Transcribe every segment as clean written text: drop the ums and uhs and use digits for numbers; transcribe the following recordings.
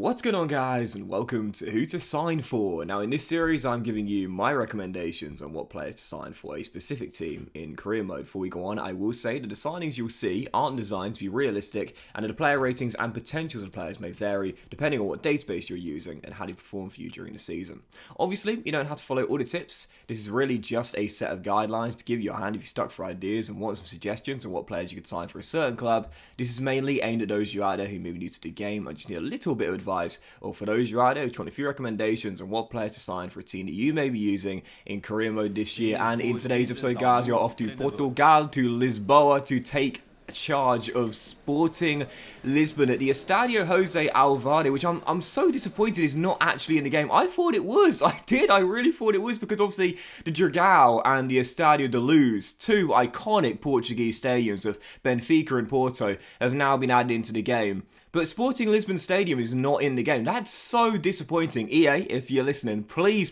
What's going on, guys, and welcome to Who to Sign For. Now, in this series, I'm giving you my recommendations on what players to sign for a specific team in career mode. Before we go on, I will say that the signings you'll see aren't designed to be realistic, and that the player ratings and potentials of players may vary depending on what database you're using and how they perform for you during the season. Obviously, you don't have to follow all the tips. This is really just a set of guidelines to give you a hand if you're stuck for ideas and want some suggestions on what players you could sign for a certain club. This is mainly aimed at those of you out there who may be new to the game and just need a little bit of advice, or for those of you out there who want a few recommendations on what players to sign for a team that you may be using in career mode this year. And in today's episode, guys, you're off to Portugal, to Lisbon, to take charge of Sporting Lisbon at the Estadio Jose Alvalade, which I'm so disappointed is not actually in the game. I thought it was. I really thought it was, because obviously the Dragão and the Estadio da Luz, two iconic Portuguese stadiums of Benfica and Porto, have now been added into the game. But Sporting Lisbon Stadium is not in the game. That's so disappointing. EA, if you're listening, please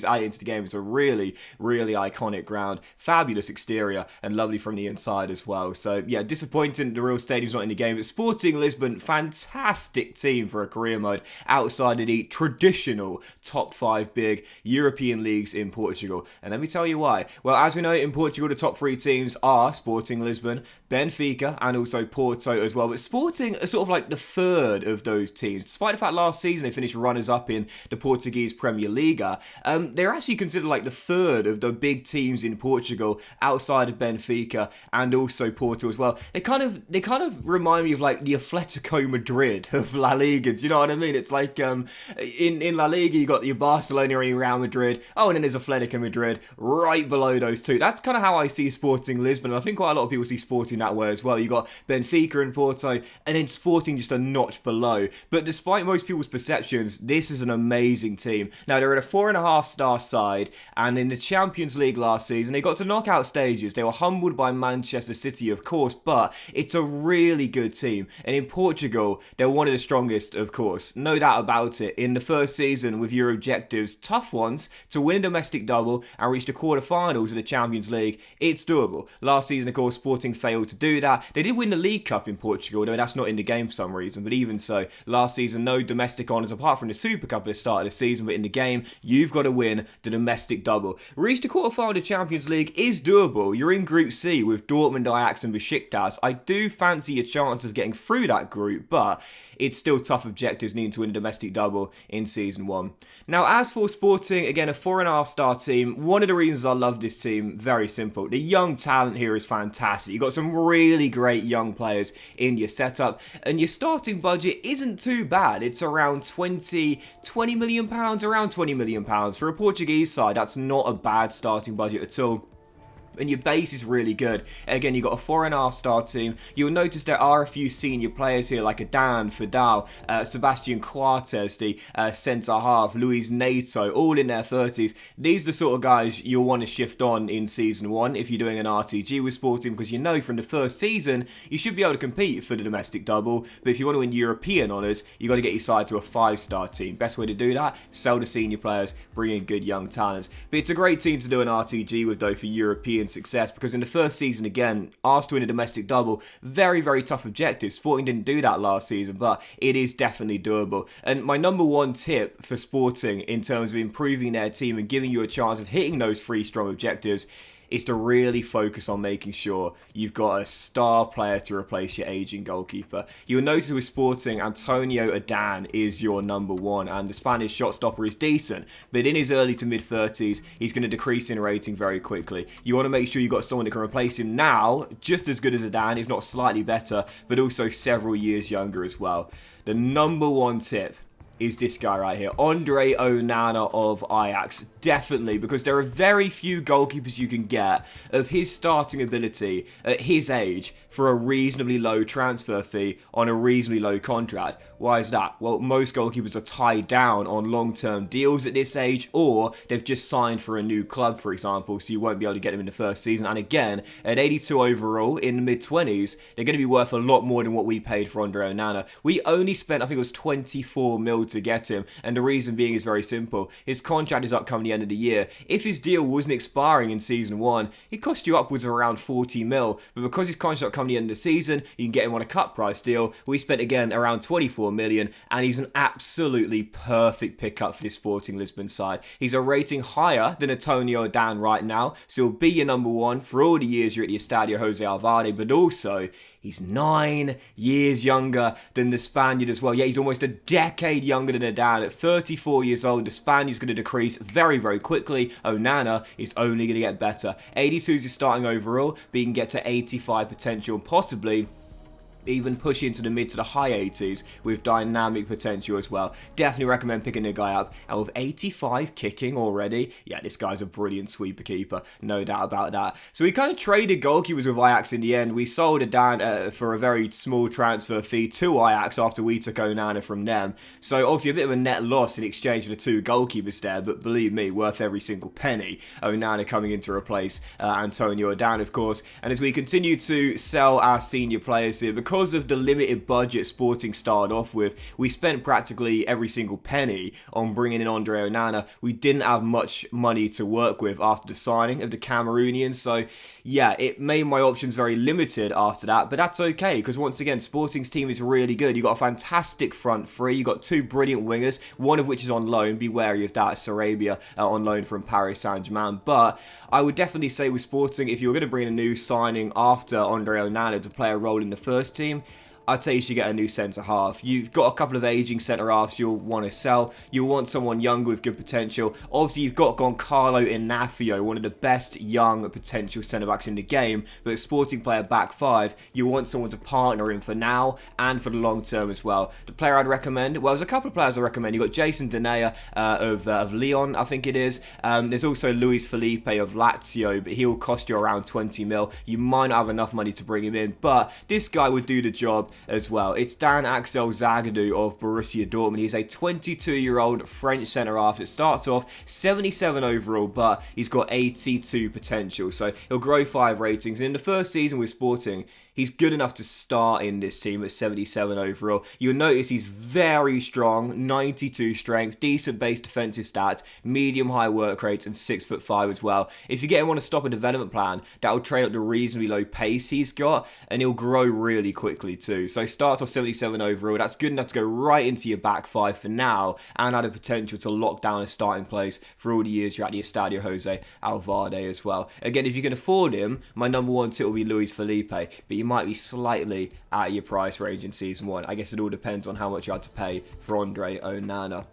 add it into the game. It's a really iconic ground. Fabulous exterior and lovely from the inside as well. So yeah, disappointing the real stadium's not in the game. But Sporting Lisbon, fantastic team for a career mode outside of the traditional top 5 big European leagues in Portugal. And let me tell you why. Well, as we know, in Portugal, the top 3 teams are Sporting Lisbon, Benfica, and also Porto as well. But Sporting are sort of like the third of those teams. Despite the fact last season they finished runners-up in the Portuguese Premier Liga, they're actually considered like the third of the big teams in Portugal outside of Benfica and also Porto as well. They kind of remind me of like the Atletico Madrid of La Liga. Do you know what I mean? It's like in La Liga you got your Barcelona and your Real Madrid. Oh, and then there's Atletico Madrid right below those two. That's kind of how I see Sporting Lisbon. And I think quite a lot of people see Sporting that way as well. You got Benfica and Porto, and then Sporting just a notch below. But despite most people's perceptions, this is an amazing team. Now, they're at a 4.5-star side, and in the Champions League last season, they got to knockout stages. They were humbled by Manchester City, of course, but it's a really good team. And in Portugal, they're one of the strongest, of course. No doubt about it. In the first season, with your objectives, tough ones, to win a domestic double and reach the quarterfinals of the Champions League, it's doable. Last season, of course, Sporting failed to do that. They did win the League Cup in Portugal, though that's not in the game for some reason. But even so, last season, no domestic honours apart from the Super Cup at the start of the season. But in the game, you've got to win the domestic double. Reach the quarterfinal of the Champions League is doable. You're in Group C with Dortmund, Ajax and Besiktas. I do fancy your chance of getting through that group, but it's still tough objectives needing to win a domestic double in Season 1. Now, as for Sporting, again, a 4.5-star team. One of the reasons I love this team, very simple. The young talent here is fantastic. You've got some really great young players in your setup, and your starting budget isn't too bad. It's around £20 million, around £20 million. For a Portuguese side, that's not a bad starting budget at all. And your base is really good. Again, you've got a 4.5-star team. You'll notice there are a few senior players here, like Adan, Fidal, Sebastian Coates, the centre-half, Luis Neto, all in their 30s. These are the sort of guys you'll want to shift on in Season 1 if you're doing an RTG with Sporting, because you know from the first season, you should be able to compete for the domestic double. But if you want to win European honours, you've got to get your side to a 5-star team. Best way to do that, sell the senior players, bring in good young talents. But it's a great team to do an RTG with, though, for European success, because in the first season, again, asked to win a domestic double, very tough objectives. Sporting didn't do that last season, but it is definitely doable. And my number one tip for Sporting in terms of improving their team and giving you a chance of hitting those 3 strong objectives is to really focus on making sure you've got a star player to replace your aging goalkeeper. You'll notice with Sporting, Antonio Adan is your number 1, and the Spanish shot stopper is decent, but in his early to mid-30s, he's going to decrease in rating very quickly. You want to make sure you've got someone that can replace him now, just as good as Adan, if not slightly better, but also several years younger as well. The number 1 tip is this guy right here, Andre Onana of Ajax. Definitely, because there are very few goalkeepers you can get of his starting ability at his age for a reasonably low transfer fee on a reasonably low contract. Why is that? Well, most goalkeepers are tied down on long-term deals at this age, or they've just signed for a new club, for example, so you won't be able to get them in the first season. And again, at 82 overall in the mid-20s, they're going to be worth a lot more than what we paid for Andre Onana. We only spent, I think it was 24 mil to get him, and the reason being is very simple. His contract is up coming the end of the year. If his deal wasn't expiring in Season 1, it cost you upwards of around 40 mil, but because his contract come the end of the season, you can get him on a cut price deal. We spent again around 24 3.4 million, and he's an absolutely perfect pickup for this Sporting Lisbon side. He's a rating higher than Antonio Dan right now, so he'll be your number one for all the years you're at the Estadio Jose Alvarez, but also he's 9 years younger than the Spaniard as well. Yeah, he's almost a decade younger than Dan. At 34 years old, the Spaniard's going to decrease very, very quickly. Onana is only going to get better. 82 is his starting overall, but he can get to 85 potential and possibly even push into the mid to the high 80s with dynamic potential as well. Definitely recommend picking the guy up. And with 85 kicking already, yeah, this guy's a brilliant sweeper keeper, no doubt about that. So we kind of traded goalkeepers with Ajax in the end. We sold it down for a very small transfer fee to Ajax after we took Onana from them. So obviously a bit of a net loss in exchange for the 2 goalkeepers there, but believe me, worth every single penny. Onana coming in to replace Antonio Dan, of course. And as we continue to sell our senior players here, because of the limited budget Sporting started off with, we spent practically every single penny on bringing in Andre Onana. We didn't have much money to work with after the signing of the Cameroonian, so yeah, it made my options very limited after that, but that's okay, because once again, Sporting's team is really good. You've got a fantastic front three, you've got 2 brilliant wingers, one of which is on loan. Be wary of that, Sarabia on loan from Paris Saint-Germain, but I would definitely say with Sporting, if you were going to bring in a new signing after Andre Onana to play a role in the first team, I'd say you should get a new centre-half. You've got a couple of aging centre-halves you'll want to sell. You'll want someone young with good potential. Obviously, you've got Goncalo Ignacio, one of the best young potential centre-backs in the game, but a Sporting player back 5, you want someone to partner in for now and for the long term as well. The player I'd recommend, well, there's a couple of players I recommend. You've got Jason Denayer of Lyon, I think it is. There's also Luis Felipe of Lazio, but he'll cost you around 20 mil. You might not have enough money to bring him in, but this guy would do the job as well. It's Darren Axel Zagadou of Borussia Dortmund. He's a 22-year-old French centre-half that starts off 77 overall, but he's got 82 potential, so he'll grow 5 ratings. And in the first season with Sporting, he's good enough to start in this team at 77 overall. You'll notice he's very strong, 92 strength, decent base defensive stats, medium-high work rates, and 6'5" as well. If you get him on a stop and development plan, that will train up the reasonably low pace he's got, and he'll grow really quickly too. So start off 77 overall, that's good enough to go right into your back 5 for now, and had the potential to lock down a starting place for all the years you're at the Estadio Jose Alvarez as well. Again, if you can afford him, my number 1 tip will be Luis Felipe, but you might be slightly out of your price range in season 1. I guess it all depends on how much you had to pay for Andre Onana.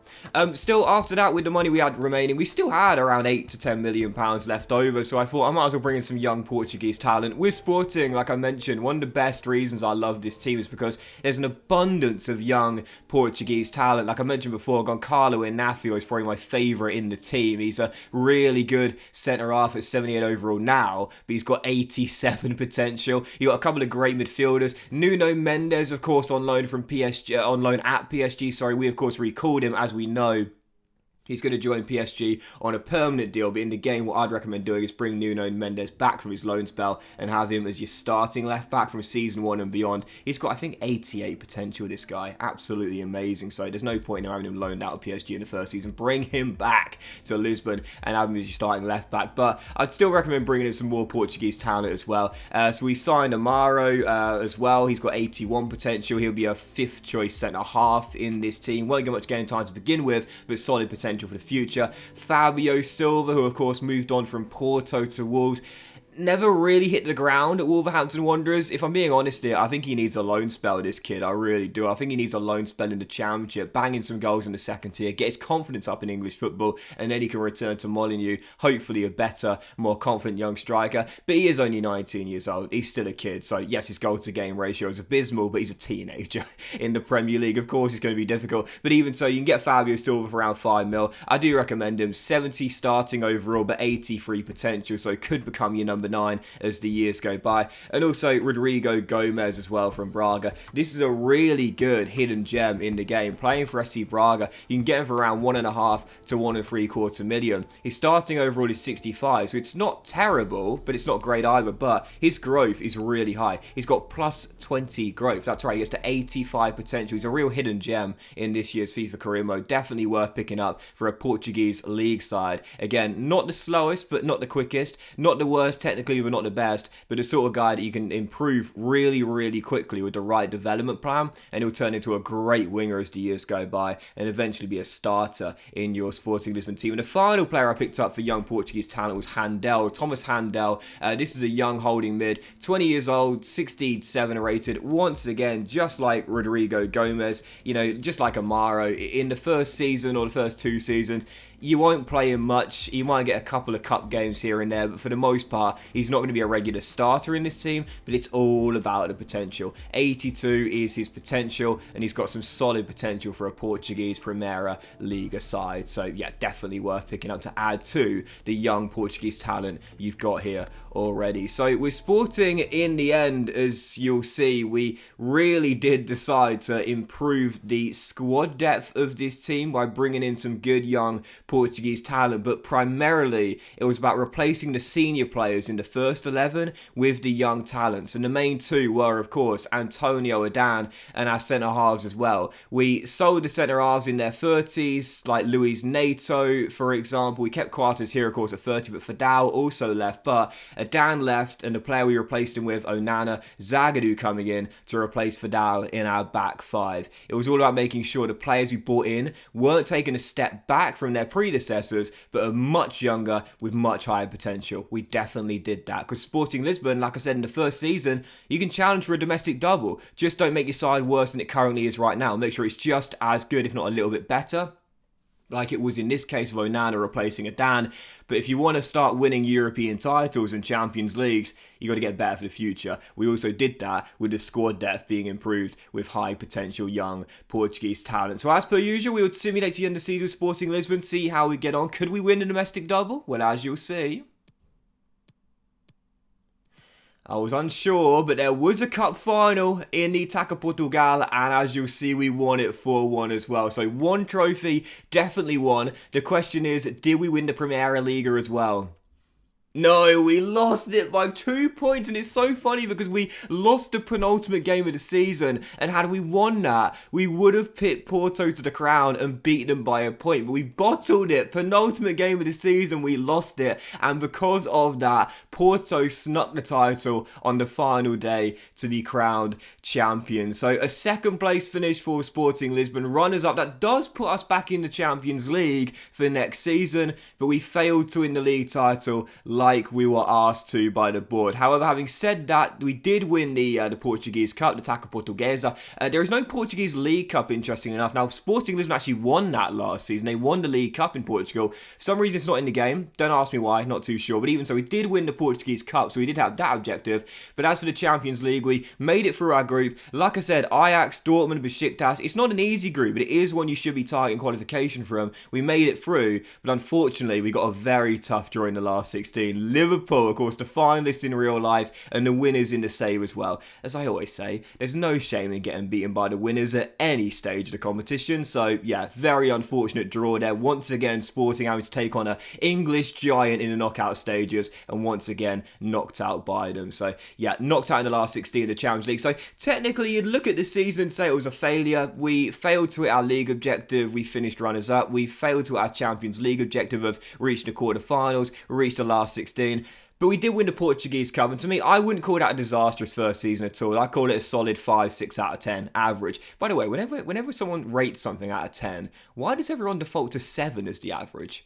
Still, after that, with the money we had remaining, we still had around £8 to £10 million left over, so I thought I might as well bring in some young Portuguese talent. With Sporting, like I mentioned, one of the best reasons I love this team is because there's an abundance of young Portuguese talent. Like I mentioned before, Goncalo Ignacio is probably my favourite in the team. He's a really good centre-half at 78 overall now, but he's got 87 potential. You've got a couple of great midfielders. Nuno Mendes, of course, on loan from PSG, on loan at PSG. Sorry, we of course recalled him, as we know. He's going to join PSG on a permanent deal, but in the game, what I'd recommend doing is bring Nuno Mendes back from his loan spell and have him as your starting left back from season 1 and beyond. He's got, I think, 88 potential, this guy. Absolutely amazing. So there's no point in having him loaned out of PSG in the first season. Bring him back to Lisbon and have him as your starting left back. But I'd still recommend bringing in some more Portuguese talent as well. So we signed Amaro as well. He's got 81 potential. He'll be a 5th choice centre-half in this team. Won't get much game time to begin with, but solid potential for the future. Fabio Silva, who of course moved on from Porto to Wolves, never really hit the ground at Wolverhampton Wanderers. If I'm being honest here, I think he needs a loan spell, this kid. I really do. I think he needs a loan spell in the Championship, banging some goals in the second tier, get his confidence up in English football, and then he can return to Molineux, hopefully a better, more confident young striker. But he is only 19 years old. He's still a kid. So yes, his goal-to-game ratio is abysmal, but he's a teenager in the Premier League. Of course, it's going to be difficult. But even so, you can get Fabio Silva for around 5 mil. I do recommend him. 70 starting overall, but 83 potential, so could become your number 9 as the years go by. And also Rodrigo Gomez as well from Braga. This is a really good hidden gem in the game. Playing for SC Braga, you can get him for around 1.5 to 1.75 million. His starting overall is 65, so it's not terrible, but it's not great either. But his growth is really high. He's got plus 20 growth. That's right, he gets to 85 potential. He's a real hidden gem in this year's FIFA career mode. Definitely worth picking up for a Portuguese league side. Again, not the slowest, but not the quickest. Not the worst technical technically we're not the best, but the sort of guy that you can improve really, really quickly with the right development plan, and he'll turn into a great winger as the years go by and eventually be a starter in your Sporting Lisbon team. And the final player I picked up for young Portuguese talent was Handel, Thomas Handel. This is a young holding mid, 20 years old, 67 rated. Once again, just like Rodrigo Gomez, just like Amaro, in the first season or the first 2 seasons, you won't play him much. You might get a couple of cup games here and there, but for the most part, he's not going to be a regular starter in this team, but it's all about the potential. 82 is his potential, and he's got some solid potential for a Portuguese Primera Liga side. So yeah, definitely worth picking up to add to the young Portuguese talent you've got here already. So with Sporting, in the end, as you'll see, we really did decide to improve the squad depth of this team by bringing in some good young Portuguese talent, but primarily it was about replacing the senior players in the first 11 with the young talents, and the main two were of course Antonio Adan and our centre halves as well. We sold the centre halves in their 30s, like Luis Neto for example. We kept Quartas here of course at 30, but Fadal also left, but Adan left, and the player we replaced him with, Onana, Zagadou coming in to replace Fadal in our back five. It was all about making sure the players we brought in weren't taking a step back from their predecessors, but are much younger with much higher potential. We definitely did that, because Sporting Lisbon, like I said in the first season, you can challenge for a domestic double. Just don't make your side worse than it currently is right now. Make sure it's just as good, if not a little bit better, like it was in this case of Onana replacing Adan. But if you want to start winning European titles and Champions Leagues, you got to get better for the future. We also did that with the squad depth being improved with high potential young Portuguese talent. So as per usual, we would simulate the end of the season with Sporting Lisbon, see how we get on. Could we win the domestic double? Well, as you'll see, I was unsure, but there was a cup final in the Taça Portugal, and as you'll see, we won it 4-1 as well. So one trophy, definitely won. The question is, did we win the Primera Liga as well? No, we lost it by 2 points, and it's so funny because we lost the penultimate game of the season, and had we won that, we would have picked Porto to the crown and beat them by a point, but we bottled it. Penultimate game of the season, we lost it, and because of that, Porto snuck the title on the final day to be crowned champion. So a second place finish for Sporting Lisbon, runners up. That does put us back in the Champions League for next season, but we failed to win the league title like we were asked to by the board. However, having said that, we did win the Portuguese Cup, the Taça Portuguesa. There is no Portuguese League Cup, interesting enough. Now, Sporting Lisbon actually won that last season. They won the League Cup in Portugal. For some reason, it's not in the game. Don't ask me why, not too sure. But even so, we did win the Portuguese Cup, so we did have that objective. But as for the Champions League, we made it through our group. Like I said, Ajax, Dortmund, Besiktas. It's not an easy group, but it is one you should be targeting qualification from. We made it through, but unfortunately, we got a very tough draw in the last 16. Liverpool, of course, the finalists in real life and the winners in the save as well. As I always say, there's no shame in getting beaten by the winners at any stage of the competition. So yeah, very unfortunate draw there. Once again, Sporting having to take on an English giant in the knockout stages, and once again knocked out by them. So yeah, knocked out in the last 16 of the Champions League. So technically, you'd look at the season and say it was a failure. We failed to hit our league objective. We finished runners up. We failed to hit our Champions League objective of reaching the quarterfinals. We reached the last 16. But we did win the Portuguese Cup, and to me, I wouldn't call that a disastrous first season at all. I call it a solid 5, 6 out of 10 average. By the way, whenever someone rates something out of 10, why does everyone default to 7 as the average?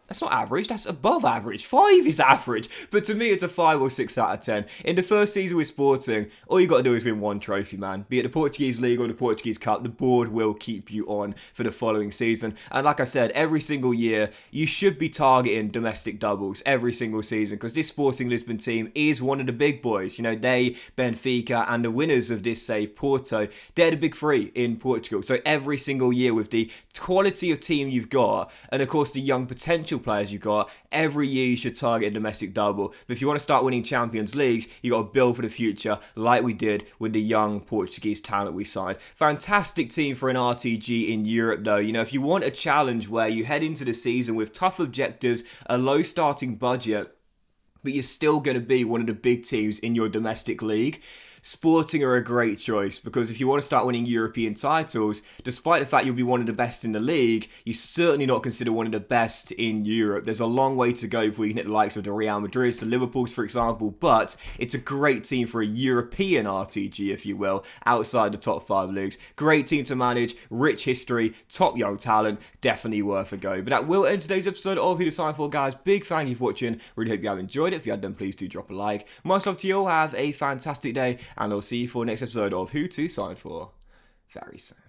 That's not average, that's above average. 5 is average. But to me, it's a 5 or 6 out of 10. In the first season with Sporting, all you got to do is win one trophy, man. Be it the Portuguese League or the Portuguese Cup, the board will keep you on for the following season. And like I said, every single year, you should be targeting domestic doubles every single season, because this Sporting Lisbon team is one of the big boys. You know, they, Benfica, and the winners of this save, Porto, they're the big three in Portugal. So every single year with the quality of team you've got, and of course the young potential players you've got, every year you should target a domestic double. But if you want to start winning Champions Leagues, you got to build for the future like we did with the young Portuguese talent we signed. Fantastic team for an RTG in Europe though. You know, if you want a challenge where you head into the season with tough objectives, a low starting budget, but you're still going to be one of the big teams in your domestic league, Sporting are a great choice because if you want to start winning European titles, despite the fact you'll be one of the best in the league, you certainly not consider one of the best in Europe. There's a long way to go before you can hit the likes of the Real Madrids, the Liverpools, for example, but it's a great team for a European RTG, if you will, outside the top 5 leagues. Great team to manage, rich history, top young talent, definitely worth a go. But that will end today's episode of Who to Sign For, guys. Big thank you for watching. Really hope you have enjoyed it. If you had, then please do drop a like. Much love to you all. Have a fantastic day, and I'll see you for the next episode of Who to Sign For very soon.